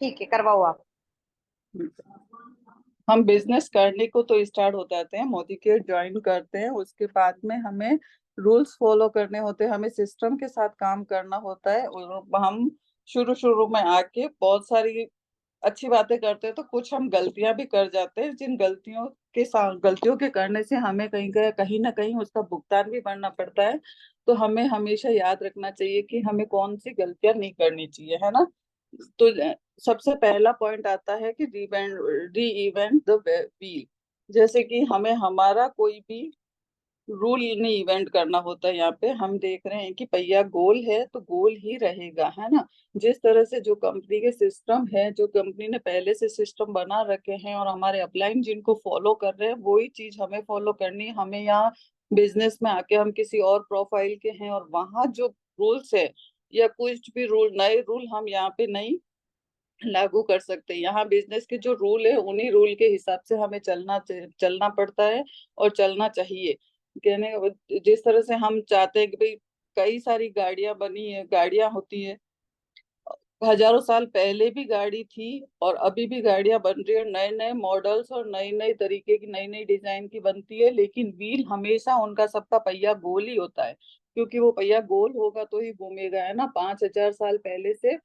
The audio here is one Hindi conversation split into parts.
ठीक है, करवाओ आप। हम बिजनेस करने को तो स्टार्ट हो जाते हैं, मोदी के ज्वाइन करते हैं, उसके बाद में हमें रूल्स फॉलो करने होते हैं, हमें सिस्टम के साथ काम करना होता है। और हम शुरू शुरू में आके बहुत सारी अच्छी बातें करते हैं, तो कुछ हम गलतियां भी कर जाते हैं, जिन गलतियों के साथ गलतियों के करने से हमें कहीं ना कहीं उसका भुगतान भी करना पड़ता है। तो हमें हमेशा याद रखना चाहिए कि हमें कौन सी गलतियां नहीं करनी चाहिए, है ना। तो सबसे पहला पॉइंट आता है कि री इवेंट द व्हील। जैसे कि हमें हमारा कोई भी रूल नहीं इवेंट करना होता है। यहाँ पे हम देख रहे हैं कि पहिया गोल है तो गोल ही रहेगा, है ना। जिस तरह से जो कंपनी के सिस्टम है, जो कंपनी ने पहले से सिस्टम बना रखे हैं और हमारे अपलाइन जिनको फॉलो कर रहे हैं, वही चीज हमें फॉलो करनी है। हमें यहाँ बिजनेस में आके हम किसी और प्रोफाइल के हैं और वहाँ जो रूल्स है या कुछ भी रूल, नए रूल हम यहाँ पे नहीं लागू कर सकते। यहाँ बिजनेस के जो रूल है उन्हीं रूल के हिसाब से हमें चलना पड़ता है और चलना चाहिए। कहने का जिस तरह से हम चाहते हैं कि भाई कई सारी गाड़ियां बनी है, गाड़ियां होती है, हजारों साल पहले भी गाड़ी थी और अभी भी गाड़ियां बन रही है, नए नए मॉडल्स और नई नई तरीके की नई नई डिजाइन की बनती है, लेकिन व्हील हमेशा उनका सबका पहिया गोल ही होता है। क्योंकि वो पहिया गोल होगा तो ही घूमेगा, है ना। 5,000 साल पहले से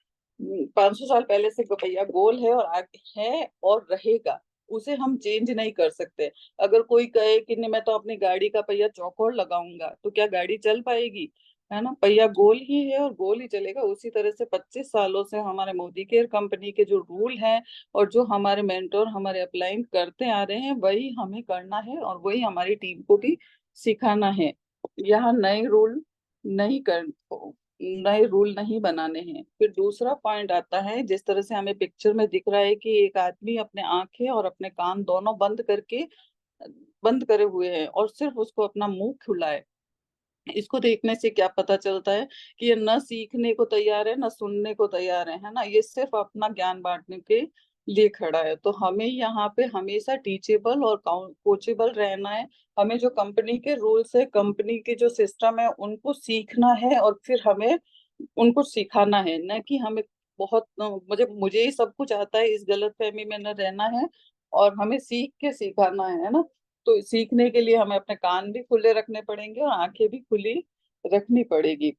500 साल पहले से पहिया गोल है और आगे है और रहेगा। उसे हम चेंज नहीं कर सकते। अगर कोई कहे कि नहीं मैं तो अपनी गाड़ी का पहिया चौकोर लगाऊंगा, तो क्या गाड़ी चल पाएगी, है ना। पहिया गोल ही है और गोल ही चलेगा। उसी तरह से 25 सालों से हमारे मोदी केयर कंपनी के जो रूल हैं और जो हमारे मेंटोर हमारे अप्लाइन करते आ रहे हैं, वही हमें करना है और वही हमारी टीम को भी सिखाना है। यहाँ नए रूल नहीं बनाने हैं। फिर दूसरा पॉइंट आता है, जिस तरह से हमें पिक्चर में दिख रहा है कि एक आदमी अपने आंखें और अपने कान दोनों बंद करे हुए हैं और सिर्फ उसको अपना मुंह खुला है। इसको देखने से क्या पता चलता है कि ये न सीखने को तैयार है न सुनने को तैयार है ना। ये सिर्फ अपना ज्ञान बांटने के लिए खड़ा है। तो हमें यहाँ पे हमेशा टीचेबल और कोचेबल रहना है। हमें जो कंपनी के रूल्स है, कंपनी के जो सिस्टम है, उनको सीखना है और फिर हमें उनको सिखाना है, न कि हमें बहुत मुझे ही सब कुछ आता है इस गलतफहमी में न रहना है। और हमें सीख के सिखाना है ना। तो सीखने के लिए हमें अपने कान भी खुले रखने पड़ेंगे और आंखें भी खुली रखनी पड़ेगी।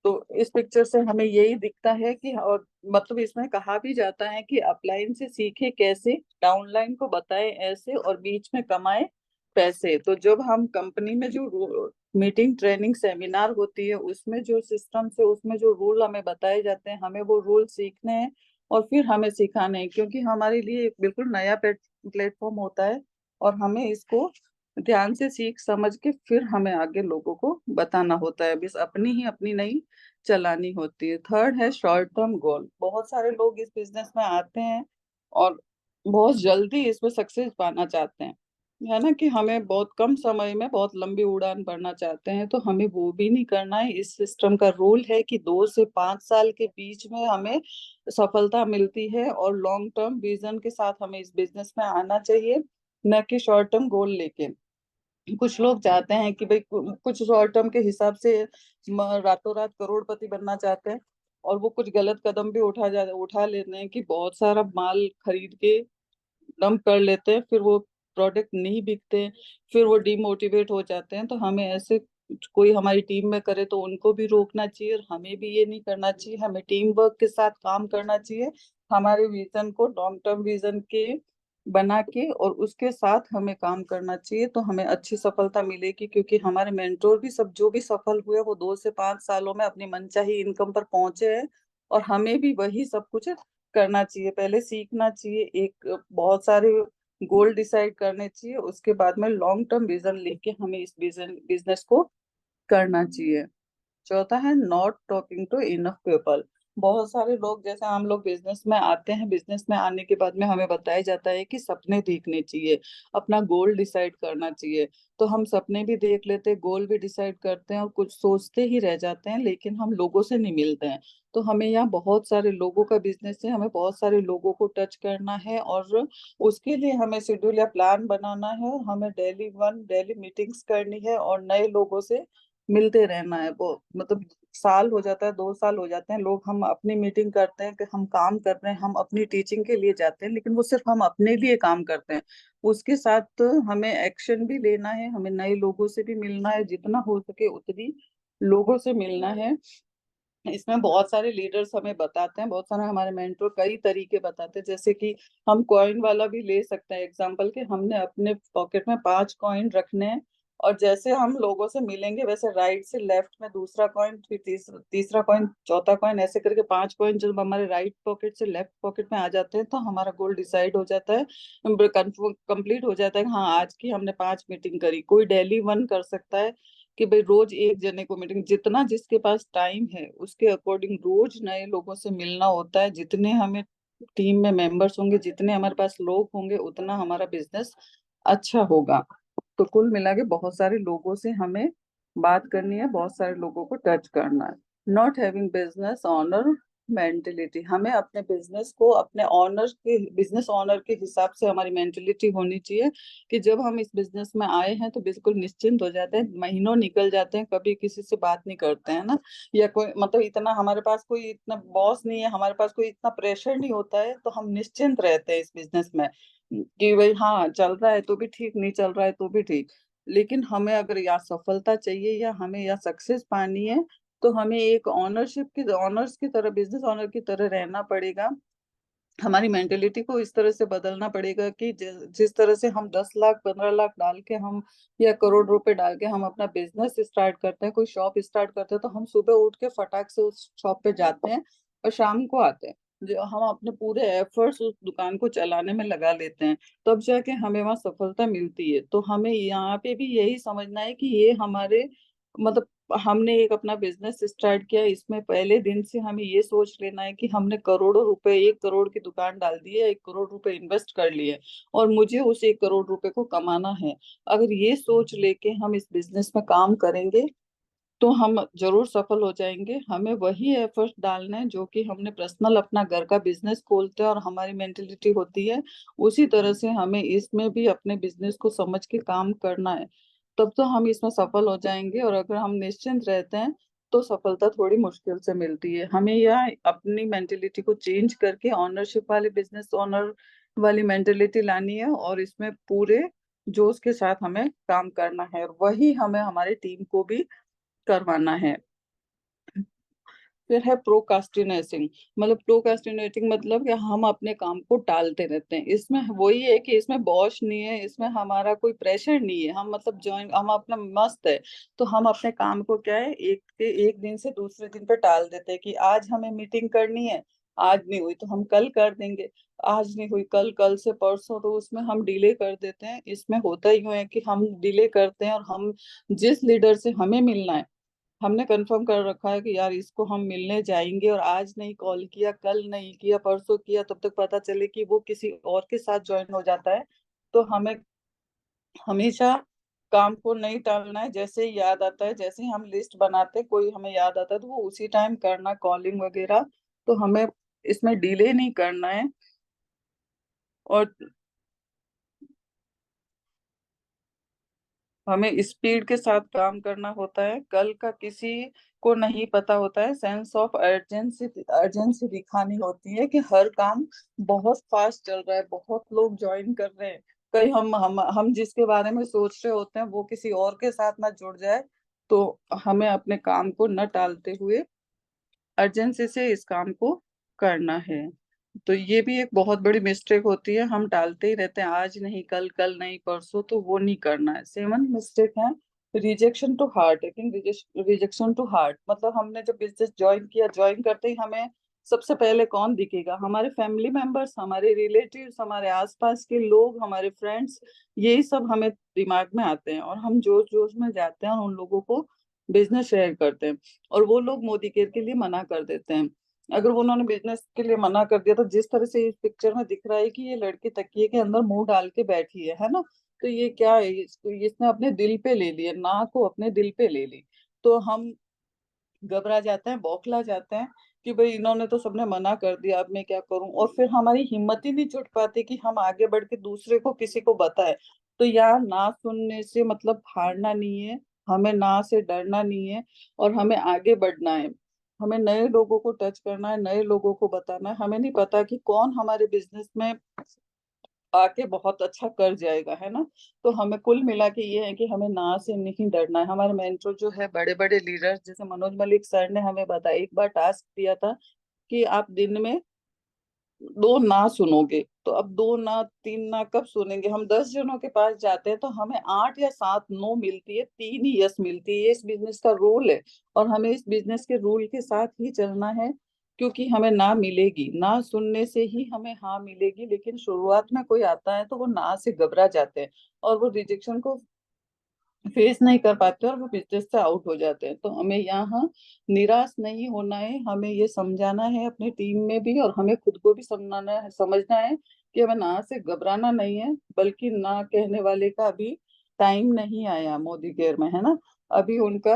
तो इस पिक्चर से हमें यही दिखता है कि, और मतलब इसमें कहा भी जाता है कि अपलाइन से सीखे कैसे, डाउनलाइन को बताए ऐसे और बीच में कमाए पैसे। तो जब हम कंपनी में जो मीटिंग ट्रेनिंग सेमिनार होती है, उसमें जो सिस्टम से उसमें जो रूल हमें बताए जाते हैं, हमें वो रूल सीखने हैं और फिर हमें सिखाने हैं। क्योंकि हमारे लिए एक बिल्कुल नया प्लेटफॉर्म होता है और हमें इसको ध्यान से सीख समझ के फिर हमें आगे लोगों को बताना होता है। बस अपनी ही अपनी नहीं चलानी होती है। थर्ड है शॉर्ट टर्म गोल। बहुत सारे लोग इस बिजनेस में आते हैं और बहुत जल्दी इसमें सक्सेस पाना चाहते हैं, है ना, कि हमें बहुत कम समय में बहुत लंबी उड़ान भरना चाहते हैं। तो हमें वो भी नहीं करना है। इस सिस्टम का रूल है कि 2 से 5 साल के बीच में हमें सफलता मिलती है और लॉन्ग टर्म विजन के साथ हमें इस बिजनेस में आना चाहिए, न कि शॉर्ट टर्म गोल लेके। कुछ लोग चाहते हैं कि भाई कुछ शॉर्ट टर्म के हिसाब से रातों रात करोड़पति बनना चाहते हैं और वो कुछ गलत कदम भी उठा लेते हैं कि बहुत सारा माल खरीद के डंप कर लेते हैं, फिर वो प्रोडक्ट नहीं बिकते, फिर वो डिमोटिवेट हो जाते हैं। तो हमें ऐसे कोई हमारी टीम में करे तो उनको भी रोकना चाहिए और हमें भी ये नहीं करना चाहिए। हमें टीम वर्क के साथ काम करना चाहिए, हमारे विजन को लॉन्ग टर्म विजन के बना के और उसके साथ हमें काम करना चाहिए। तो हमें अच्छी सफलता मिलेगी। क्योंकि हमारे मेंटोर भी सब जो भी सफल हुए वो 2 से 5 सालों में अपनी मनचाही इनकम पर पहुंचे हैं और हमें भी वही सब कुछ करना चाहिए। पहले सीखना चाहिए, एक बहुत सारे गोल डिसाइड करने चाहिए, उसके बाद में लॉन्ग टर्म विजन लेके हमें इस बिजनेस को करना चाहिए। चौथा है not talking to enough people. बहुत सारे लोग, जैसे हम लोग बिजनेस में आते हैं, बिजनेस में आने के बाद में हमें बताया जाता है कि सपने देखने चाहिए, अपना गोल डिसाइड करना चाहिए। तो हम सपने भी देख लेते हैं, गोल भी डिसाइड करते हैं और कुछ सोचते ही रह जाते हैं, लेकिन हम लोगों से नहीं मिलते हैं। तो हमें यहाँ बहुत सारे लोगों का बिजनेस है, हमें बहुत सारे लोगों को टच करना है और उसके लिए हमें शेड्यूल या प्लान बनाना है और हमें डेली मीटिंग्स करनी है और नए लोगों से मिलते रहना है। वो मतलब साल हो जाता है, 2 साल हो जाते हैं, लोग हम अपनी मीटिंग करते हैं कि हम काम कर रहे हैं, हम अपनी टीचिंग के लिए जाते हैं, लेकिन वो सिर्फ हम अपने लिए काम करते हैं। उसके साथ तो हमें एक्शन भी लेना है, हमें नए लोगों से भी मिलना है, जितना हो सके उतनी लोगों से मिलना है। इसमें बहुत सारे लीडर्स हमें बताते हैं, बहुत सारे हमारे मेंटर कई तरीके बताते हैं, जैसे कि हम कॉइन वाला भी ले सकते हैं एग्जांपल कि हमने अपने पॉकेट में 5 कॉइन रखने हैं, और जैसे हम लोगों से मिलेंगे वैसे राइट से लेफ्ट में दूसरा कॉइन, फिर तीसरा कॉइन, चौथा कॉइन, ऐसे करके 5 कॉइन जब हमारे राइट पॉकेट से लेफ्ट पॉकेट में आ जाते हैं तो हमारा गोल डिसाइड हो जाता है, कंप्लीट हो जाता है कि हाँ आज की हमने 5 मीटिंग करी। कोई डेली 1 कर सकता है कि भाई रोज एक जने को मीटिंग, जितना जिसके पास टाइम है उसके अकॉर्डिंग रोज नए लोगों से मिलना होता है। जितने हमें टीम में मेंबर्स होंगे, जितने हमारे पास लोग होंगे, उतना हमारा बिजनेस अच्छा होगा। तो कुल मिला के बहुत सारे लोगों से हमें बात करनी है, बहुत सारे लोगों को टच करना है। Not having business honour mentality, हमें अपने बिजनेस को अपने ऑनर के, बिजनेस ऑनर के हिसाब से हमारी मेंटेलिटी होनी चाहिए कि जब हम इस बिजनेस में आए हैं तो बिल्कुल निश्चिंत हो जाते हैं, महीनों निकल जाते हैं, कभी किसी से बात नहीं करते हैं ना, या कोई मतलब इतना हमारे पास कोई इतना बॉस नहीं है, हमारे पास कोई इतना प्रेशर नहीं होता है, तो हम निश्चिंत रहते हैं इस बिजनेस में कि भाई हाँ चल रहा है तो भी ठीक, नहीं चल रहा है तो भी ठीक। लेकिन हमें अगर या सफलता चाहिए या हमें या सक्सेस पानी है, तो हमें एक ऑनरशिप की, ऑनर्स की तरह, बिजनेस ऑनर की तरह रहना पड़ेगा। हमारी मेंटेलिटी को इस तरह से बदलना पड़ेगा कि जिस तरह से हम 10 लाख 15 लाख डाल के हम, या करोड़ रुपए डाल के हम अपना बिजनेस स्टार्ट करते हैं, कोई शॉप स्टार्ट करते हैं, तो हम सुबह उठ के फटाक से उस शॉप पे जाते हैं और शाम को आते हैं। जो हम अपने पूरे एफर्ट्स उस दुकान को चलाने में लगा लेते हैं, तब जाके हमें वहाँ सफलता मिलती है। तो हमें यहाँ पे भी यही समझना है कि ये हमारे मतलब हमने एक अपना बिजनेस स्टार्ट किया, इसमें पहले दिन से हमें ये सोच लेना है कि हमने करोड़ों रुपए, 1 करोड़ की दुकान डाल दी है, 1 करोड़ रुपए इन्वेस्ट कर लिए और मुझे उस 1 करोड़ रुपए को कमाना है। अगर ये सोच लेके हम इस बिजनेस में काम करेंगे तो हम जरूर सफल हो जाएंगे। हमें वही एफर्ट डालना है जो कि हमने पर्सनल अपना घर का बिजनेस खोलते हैं और हमारी मेंटेलिटी होती है, उसी तरह से हमें इसमें भी अपने बिजनेस को समझ के काम करना है। तब तो हम इसमें सफल हो जाएंगे, और अगर हम निश्चिंत रहते हैं तो सफलता थोड़ी मुश्किल से मिलती है। हमें यह अपनी मेंटेलिटी को चेंज करके ऑनरशिप वाले, बिजनेस ऑनर वाली मेंटेलिटी लानी है, और इसमें पूरे जोश के साथ हमें काम करना है, और वही हमें हमारी टीम को भी करवाना है। फिर है प्रोकास्टिनेटिंग, मतलब प्रोकास्टिनेटिंग मतलब कि हम अपने काम को टालते रहते हैं। इसमें वही है कि इसमें बॉस नहीं है, इसमें हमारा कोई प्रेशर नहीं है, हम मतलब ज्वाइन, हम अपना मस्त है। तो हम अपने काम को क्या है, एक दिन से दूसरे दिन पे टाल देते हैं कि आज हमें मीटिंग करनी है, आज नहीं हुई तो हम कल कर देंगे, आज नहीं हुई कल, कल से परसों, तो उसमें हम डिले कर देते हैं। इसमें होता ही है कि हम डिले करते हैं, और हम जिस लीडर से हमें मिलना है, हमने कंफर्म कर रखा है कि यार इसको हम मिलने जाएंगे, और आज नहीं कॉल किया, कल नहीं किया, परसों किया, तब तक पता चले कि वो किसी और के साथ ज्वाइन हो जाता है। तो हमें हमेशा काम को नहीं टालना है, जैसे ही याद आता है, जैसे ही हम लिस्ट बनाते हैं, कोई हमें याद आता है तो वो उसी टाइम करना, कॉलिंग वगैरह। तो हमें इसमें डिले नहीं करना है, और हमें स्पीड के साथ काम करना होता है। कल का किसी को नहीं पता होता है, सेंस ऑफ अर्जेंसी, अर्जेंसी दिखानी होती है कि हर काम बहुत फास्ट चल रहा है, बहुत लोग ज्वाइन कर रहे हैं, कहीं हम जिसके बारे में सोच रहे होते हैं वो किसी और के साथ ना जुड़ जाए। तो हमें अपने काम को न टालते हुए अर्जेंसी से इस काम को करना है। तो ये भी एक बहुत बड़ी मिस्टेक होती है, हम टालते ही रहते हैं, आज नहीं कल, कल नहीं परसों, तो वो नहीं करना है। सेवन मिस्टेक है rejection to heart, taking rejection to heart, मतलब हमने जब बिजनेस ज्वाइन किया, ज्वाइन करते ही हमें सबसे पहले कौन दिखेगा, हमारे फैमिली मेंबर्स, हमारे रिलेटिव्स, हमारे आसपास के लोग, हमारे फ्रेंड्स, यही सब हमें दिमाग में आते हैं, और हम जोश जोश में जाते हैं और उन लोगों को बिजनेस शेयर करते हैं, और वो लोग मोदी केयर के लिए मना कर देते हैं। अगर वो उन्होंने बिजनेस के लिए मना कर दिया, तो जिस तरह से इस पिक्चर में दिख रहा है कि ये लड़की तकिए के अंदर मुंह डाल के बैठी है ना, तो ये क्या है, इसने अपने दिल पे ले लिया, ना को अपने दिल पे ले ली। तो हम घबरा जाते हैं, बौखला जाते हैं कि भाई इन्होंने तो सबने मना कर दिया, अब मैं क्या करूं, और फिर हमारी हिम्मत ही नहीं जुट पाती कि हम आगे बढ़ के दूसरे को, किसी को बताए। तो यार ना सुनने से मतलब हारना नहीं है, हमें ना से डरना नहीं है और हमें आगे बढ़ना है। हमें नए लोगों को टच करना है, नए लोगों को बताना है। हमें नहीं पता कि कौन हमारे बिजनेस में आके बहुत अच्छा कर जाएगा, है ना। तो हमें कुल मिला के ये है कि हमें ना से नहीं डरना है। हमारे मेंटर जो है, बड़े बड़े लीडर्स जैसे मनोज मलिक सर ने हमें बताया, एक बार टास्क दिया था कि आप दिन में 2 ना सुनोगे। तो अब 2 ना 3 ना कब सुनेंगे? हम 10 जनों के पास जाते हैं तो हमें 8 या 7 नो मिलती है, 3 ही यस मिलती है। ये इस बिजनेस का रूल है और हमें इस बिजनेस के रूल के साथ ही चलना है। क्योंकि हमें ना मिलेगी, ना सुनने से ही हमें हाँ मिलेगी। लेकिन शुरुआत में कोई आता है तो वो ना से घबरा जाते हैं और वो रिजेक्शन को फेस नहीं कर पाते और वो बिजनेस से आउट हो जाते हैं। तो हमें यहाँ निराश नहीं होना है। हमें ये समझाना है अपनी टीम में भी और हमें खुद को भी समझाना है, समझना है कि हमें ना से घबराना नहीं है, बल्कि ना कहने वाले का अभी टाइम नहीं आया मोदी केयर में, है ना। अभी उनका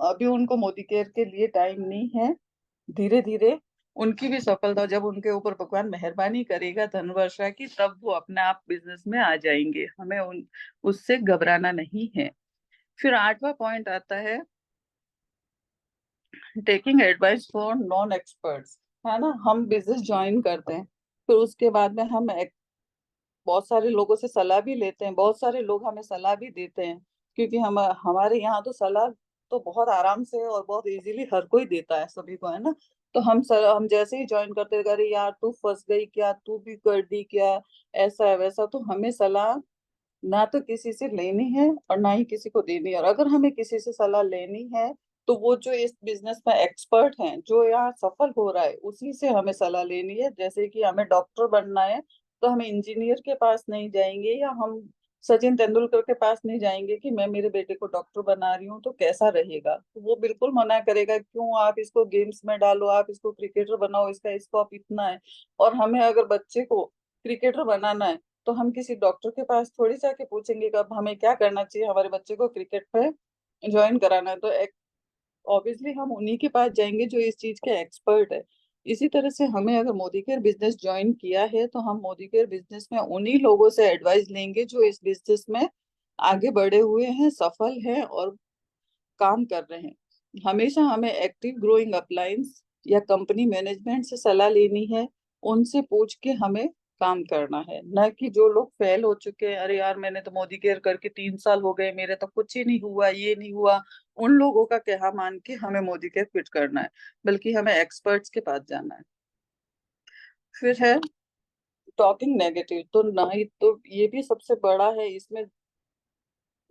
अभी उनको मोदी केयर के लिए टाइम नहीं है। धीरे धीरे उनकी भी सफलता, जब उनके ऊपर भगवान मेहरबानी करेगा धन वर्षा की, तब वो अपने आप बिजनेस में आ जाएंगे। हमें उन उससे घबराना नहीं है। फिर 8वां पॉइंट आता है taking advice for non experts, है ना। हम बिजनेस ज्वाइन करते हैं, फिर उसके बाद में हम बहुत सारे लोगों से सलाह भी लेते हैं। बहुत सारे लोग हमें सलाह भी देते हैं, क्योंकि हम हमारे यहाँ तो सलाह तो बहुत आराम से और बहुत इजीली हर कोई देता है सभी को, है ना। तो हम जैसे ही ज्वाइन करते हैं, अरे यार तू फंस गई क्या, तू भी कर दी क्या, ऐसा है वैसा। तो हमें सलाह ना तो किसी से लेनी है और ना ही किसी को देनी है। और अगर हमें किसी से सलाह लेनी है तो वो जो इस बिजनेस में एक्सपर्ट हैं, जो यहाँ सफल हो रहा है, उसी से हमें सलाह लेनी है। जैसे कि हमें डॉक्टर बनना है तो हम इंजीनियर के पास नहीं जाएंगे, या हम सचिन तेंदुलकर के पास नहीं जाएंगे कि मैं मेरे बेटे को डॉक्टर बना रही हूँ तो कैसा रहेगा। तो वो बिल्कुल मना करेगा, क्यों आप इसको गेम्स में डालो, आप इसको क्रिकेटर बनाओ, इसका स्कोप इतना है। और हमें अगर बच्चे को क्रिकेटर बनाना है तो हम किसी डॉक्टर के पास थोड़ी जाके पूछेंगे कि अब हमें क्या करना चाहिए, हमारे बच्चे को क्रिकेट पे ज्वाइन कराना है। तो ऑब्वियसली हम उन्हीं के पास जाएंगे जो इस चीज के एक्सपर्ट है। इसी तरह से हमें अगर मोदी केयर बिजनेस ज्वाइन किया है तो हम मोदी केयर बिजनेस में उन्हीं लोगों से एडवाइस लेंगे जो इस बिजनेस में आगे बढ़े हुए हैं, सफल हैं और काम कर रहे हैं। हमेशा हमें एक्टिव ग्रोइंग अपलायंस या कंपनी मैनेजमेंट से सलाह लेनी है। उनसे पूछ के हमें काम करना है, न कि जो लोग फेल हो चुके हैं, अरे यार मैंने तो मोदी केयर करके 3 साल हो गए, मेरे तो कुछ ही नहीं हुआ, ये नहीं हुआ, उन लोगों का कहा मान के हमें मोदी केयर क्विट करना है। बल्कि हमें एक्सपर्ट्स के पास जाना है। फिर है टॉकिंग नेगेटिव। तो ना ही तो ये भी सबसे बड़ा है इसमें।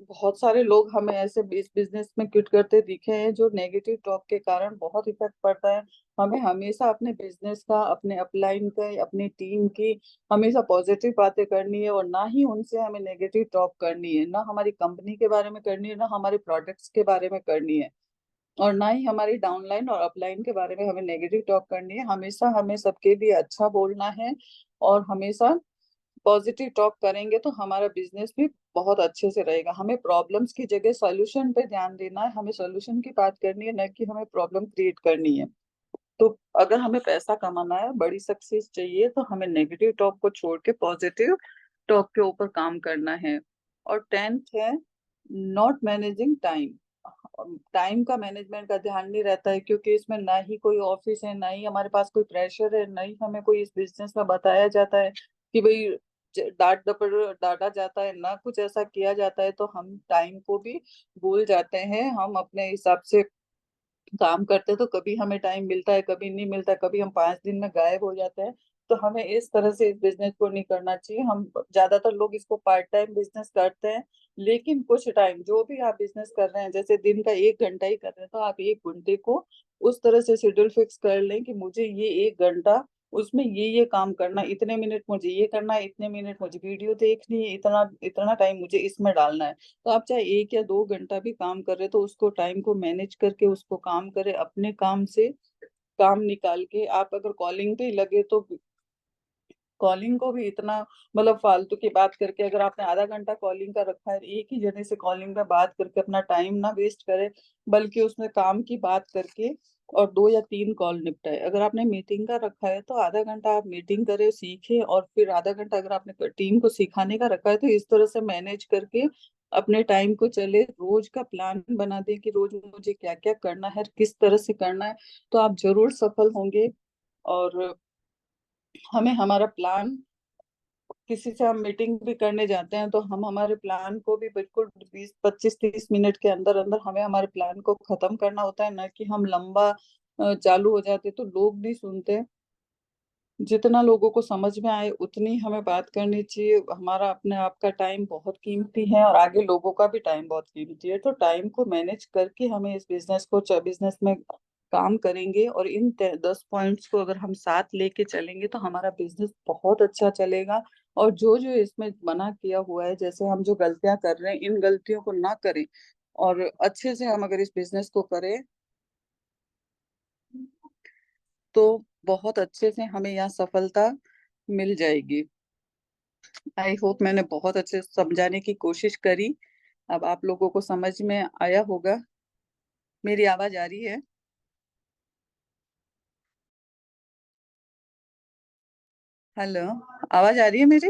बहुत सारे लोग हमें ऐसे इस बिजनेस में क्विट करते दिखे हैं जो नेगेटिव टॉक के कारण बहुत इफेक्ट पड़ता है। हमें हमेशा अपने बिजनेस का, अपने अपलाइन का, अपनी टीम की हमेशा पॉजिटिव बातें करनी है और ना ही उनसे हमें नेगेटिव टॉक करनी है। ना हमारी कंपनी के बारे में करनी है, ना हमारे प्रोडक्ट्स के बारे में करनी है, और ना ही हमारी डाउनलाइन और अपलाइन के बारे में हमें नेगेटिव टॉक करनी है। हमेशा हमें सबके लिए अच्छा बोलना है और हमेशा पॉजिटिव टॉक करेंगे तो हमारा बिजनेस भी बहुत अच्छे से रहेगा। हमें प्रॉब्लम्स की जगह सॉल्यूशन पे ध्यान देना है, हमें सॉल्यूशन की बात करनी है, न कि हमें प्रॉब्लम क्रिएट करनी है। तो अगर हमें पैसा कमाना है, बड़ी सक्सेस चाहिए, तो हमें नेगेटिव टॉक को छोड़ के पॉजिटिव टॉक के ऊपर काम करना है। और 10th है नॉट मैनेजिंग टाइम। टाइम का मैनेजमेंट का ध्यान नहीं रहता है, क्योंकि इसमें ना ही कोई ऑफिस है, ना ही हमारे पास कोई प्रेशर है, ना ही हमें कोई इस बिजनेस में बताया जाता है कि भाई डांट डपट डांटा जाता है, ना कुछ ऐसा किया जाता है। तो हम टाइम को भी भूल जाते हैं। हम अपने हिसाब से काम करते हैं, तो कभी हमें टाइम मिलता है, कभी नहीं मिलता, कभी हम 5 दिन में गायब हो जाते हैं। तो हमें इस तरह से इस बिजनेस को नहीं करना चाहिए। हम ज्यादातर लोग इसको पार्ट टाइम बिजनेस करते हैं, लेकिन कुछ टाइम जो भी आप बिजनेस कर रहे हैं, जैसे दिन का 1 घंटा ही कर रहे हैं, तो आप 1 घंटे को उस तरह से शेड्यूल फिक्स कर लें कि मुझे ये 1 घंटा उसमें ये काम करना, इतने मिनट मुझे ये करना है, इतने मिनट मुझे वीडियो देखनी है, इतना इतना टाइम मुझे इसमें डालना है। तो आप चाहे 1 या 2 घंटा भी काम कर रहे, तो उसको टाइम को मैनेज करके उसको काम करें। अपने काम से काम निकाल के आप अगर कॉलिंग पे ही लगे तो कॉलिंग को भी इतना मतलब फालतू की बात करके, अगर आपने आधा घंटा कॉलिंग का रखा है, एक ही जने से कॉलिंग पे बात करके अपना टाइम ना वेस्ट करें, बल्कि उसमें काम की बात करके और 2 या 3 कॉल निपटाए। अगर आपने मीटिंग का रखा है तो आधा घंटा आप मीटिंग करें, सीखे, और फिर आधा घंटा अगर आपने टीम को सिखाने का रखा है तो इस तरह से मैनेज करके अपने टाइम को चले, रोज का प्लान बना दें कि रोज मुझे क्या क्या करना है, किस तरह से करना है, तो आप जरूर सफल होंगे। और हमें हमारा प्लान, किसी से हम मीटिंग भी करने जाते हैं तो हम हमारे प्लान को भी बिल्कुल 20 25 30 मिनट के अंदर अंदर हमें हमारे प्लान को खत्म करना होता है, ना कि हम लंबा चालू हो जाते तो लोग नहीं सुनते। जितना लोगों को समझ में आए उतनी हमें बात करनी चाहिए। हमारा अपने आप का टाइम बहुत कीमती है और आगे लोगों का भी टाइम बहुत कीमती है, तो टाइम को मैनेज करके हमें इस बिजनेस में काम करेंगे, और इन 10 पॉइंट्स को अगर हम साथ लेके चलेंगे तो हमारा बिजनेस बहुत अच्छा चलेगा। और जो जो इसमें मना किया हुआ है, जैसे हम जो गलतियां कर रहे हैं, इन गलतियों को ना करें और अच्छे से हम अगर इस बिजनेस को करें तो बहुत अच्छे से हमें यहाँ सफलता मिल जाएगी। आई होप मैंने बहुत अच्छे से समझाने की कोशिश करी। अब आप लोगों को समझ में आया होगा। मेरी आवाज आ रही है? हेलो, आवाज आ रही है मेरी?